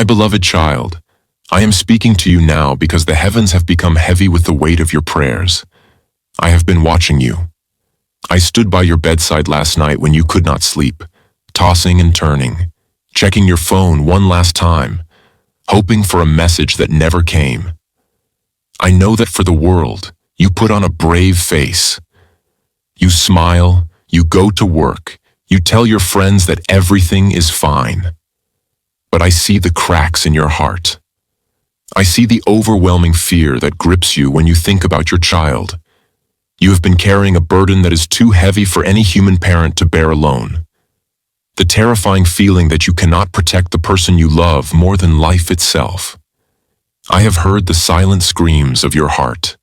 My beloved child, I am speaking to you now because the heavens have become heavy with the weight of your prayers. I have been watching you. I stood by your bedside last night when you could not sleep, tossing and turning, checking your phone one last time, hoping for a message that never came. I know that for the world, you put on a brave face. You smile, you go to work, you tell your friends that everything is fine. But I see the cracks in your heart. I see the overwhelming fear that grips you when you think about your child. You have been carrying a burden that is too heavy for any human parent to bear alone. The terrifying feeling that you cannot protect the person you love more than life itself. I have heard the silent screams of your heart.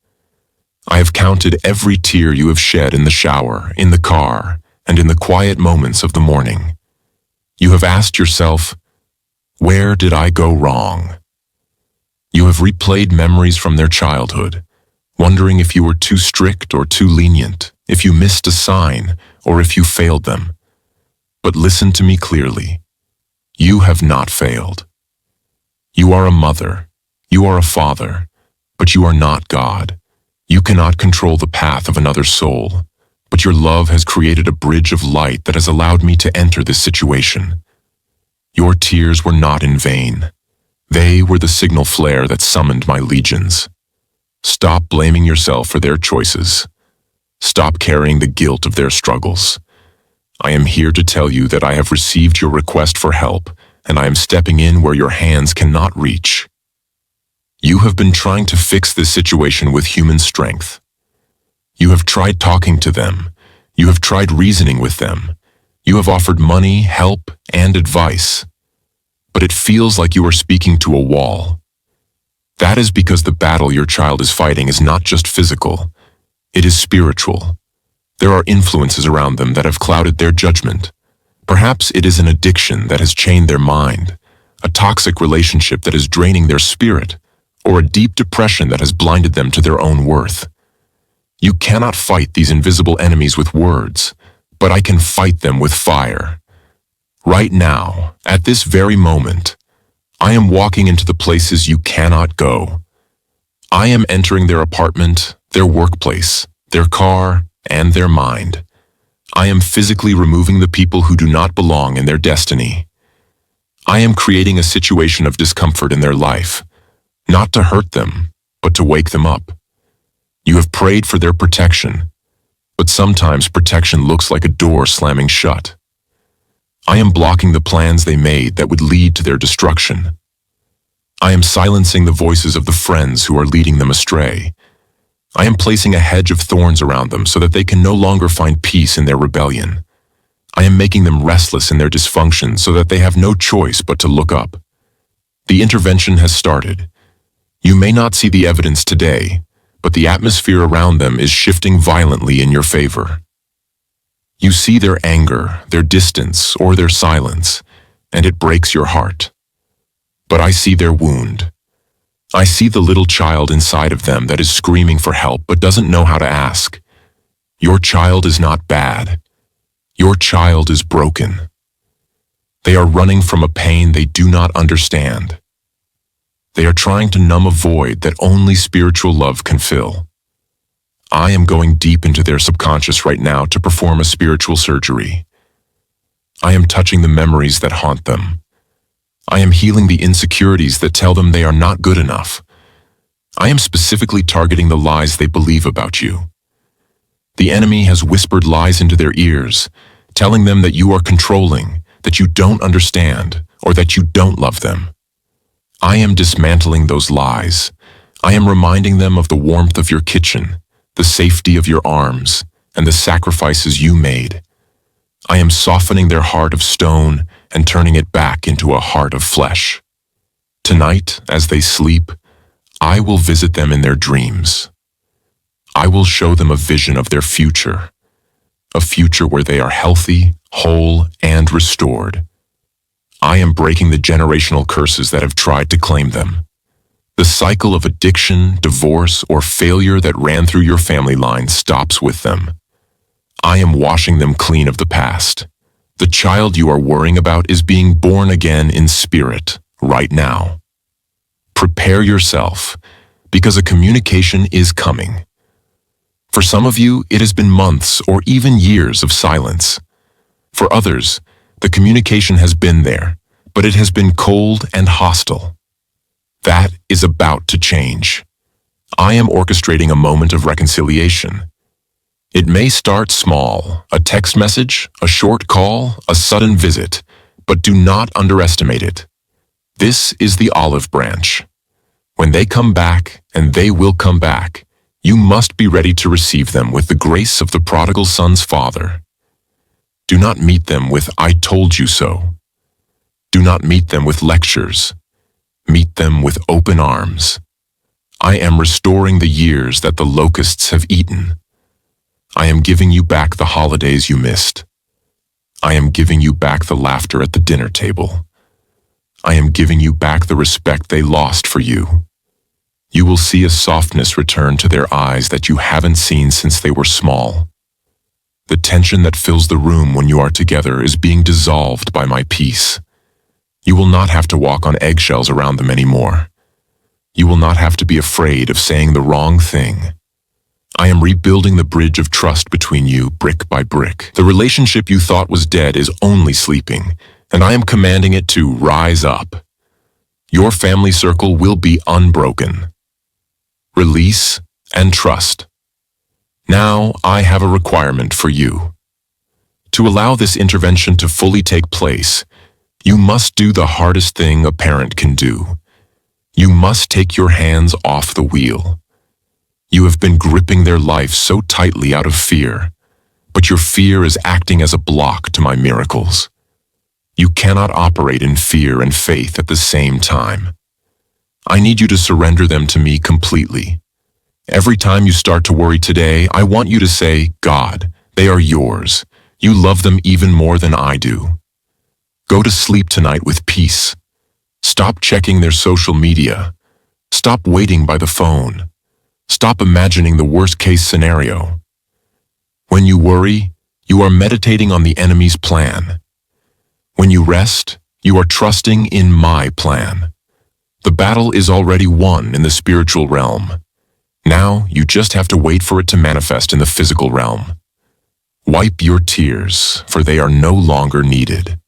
I have counted every tear you have shed in the shower, in the car, and in the quiet moments of the morning. You have asked yourself, where did I go wrong? You have replayed memories from their childhood, wondering if you were too strict or too lenient, if you missed a sign, or if you failed them. But listen to me clearly. You have not failed. You are a mother, you are a father, but you are not God. You cannot control the path of another soul, but your love has created a bridge of light that has allowed me to enter this situation. Your tears were not in vain. They were the signal flare that summoned my legions. Stop blaming yourself for their choices. Stop carrying the guilt of their struggles. I am here to tell you that I have received your request for help, and I am stepping in where your hands cannot reach. You have been trying to fix this situation with human strength. You have tried talking to them. You have tried reasoning with them. You have offered money, help, and advice. But it feels like you are speaking to a wall. That is because the battle your child is fighting is not just physical. It is spiritual. There are influences around them that have clouded their judgment. Perhaps it is an addiction that has chained their mind, a toxic relationship that is draining their spirit, or a deep depression that has blinded them to their own worth. You cannot fight these invisible enemies with words, but I can fight them with fire. Right now, at this very moment, I am walking into the places you cannot go. I am entering their apartment, their workplace, their car, and their mind. I am physically removing the people who do not belong in their destiny. I am creating a situation of discomfort in their life, not to hurt them, but to wake them up. You have prayed for their protection, but sometimes protection looks like a door slamming shut. I am blocking the plans they made that would lead to their destruction. I am silencing the voices of the friends who are leading them astray. I am placing a hedge of thorns around them so that they can no longer find peace in their rebellion. I am making them restless in their dysfunction so that they have no choice but to look up. The intervention has started. You may not see the evidence today, but the atmosphere around them is shifting violently in your favor. You see their anger, their distance, or their silence, and it breaks your heart. But I see their wound. I see the little child inside of them that is screaming for help but doesn't know how to ask. Your child is not bad. Your child is broken. They are running from a pain they do not understand. They are trying to numb a void that only spiritual love can fill. I am going deep into their subconscious right now to perform a spiritual surgery. I am touching the memories that haunt them. I am healing the insecurities that tell them they are not good enough. I am specifically targeting the lies they believe about you. The enemy has whispered lies into their ears, telling them that you are controlling, that you don't understand, or that you don't love them. I am dismantling those lies. I am reminding them of the warmth of your kitchen, the safety of your arms, and the sacrifices you made. I am softening their heart of stone and turning it back into a heart of flesh. Tonight, as they sleep, I will visit them in their dreams. I will show them a vision of their future, a future where they are healthy, whole, and restored. I am breaking the generational curses that have tried to claim them. The cycle of addiction, divorce, or failure that ran through your family line stops with them. I am washing them clean of the past. The child you are worrying about is being born again in spirit, right now. Prepare yourself, because a communication is coming. For some of you, it has been months or even years of silence. For others, the communication has been there, but it has been cold and hostile. That is about to change. I am orchestrating a moment of reconciliation. It may start small, a text message, a short call, a sudden visit, but do not underestimate it. This is the olive branch. When they come back, and they will come back, you must be ready to receive them with the grace of the prodigal son's father. Do not meet them with "I told you so." Do not meet them with lectures. Meet them with open arms. I am restoring the years that the locusts have eaten. I am giving you back the holidays you missed. I am giving you back the laughter at the dinner table. I am giving you back the respect they lost for you. You will see a softness return to their eyes that you haven't seen since they were small. The tension that fills the room when you are together is being dissolved by my peace. You will not have to walk on eggshells around them anymore. You will not have to be afraid of saying the wrong thing. I am rebuilding the bridge of trust between you brick by brick. The relationship you thought was dead is only sleeping, and I am commanding it to rise up. Your family circle will be unbroken. Release and trust. Now I have a requirement for you. To allow this intervention to fully take place, you must do the hardest thing a parent can do. You must take your hands off the wheel. You have been gripping their life so tightly out of fear, but your fear is acting as a block to my miracles. You cannot operate in fear and faith at the same time. I need you to surrender them to me completely. Every time you start to worry today, I want you to say, "God, they are yours. You love them even more than I do." Go to sleep tonight with peace. Stop checking their social media. Stop waiting by the phone. Stop imagining the worst-case scenario. When you worry, you are meditating on the enemy's plan. When you rest, you are trusting in my plan. The battle is already won in the spiritual realm. Now, you just have to wait for it to manifest in the physical realm. Wipe your tears, for they are no longer needed.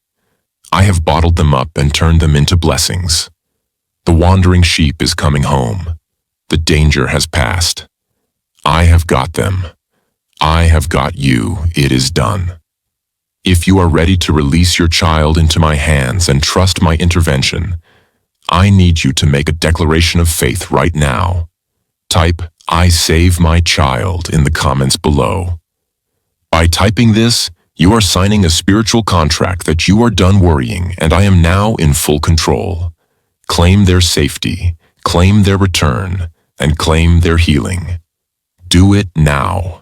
I have bottled them up and turned them into blessings. The wandering sheep is coming home. The danger has passed. I have got them. I have got you. It is done. If you are ready to release your child into my hands and trust my intervention, I need you to make a declaration of faith right now. Type, "I save my child" in the comments below. By typing this, you are signing a spiritual contract that you are done worrying and I am now in full control. Claim their safety, claim their return, and claim their healing. Do it now.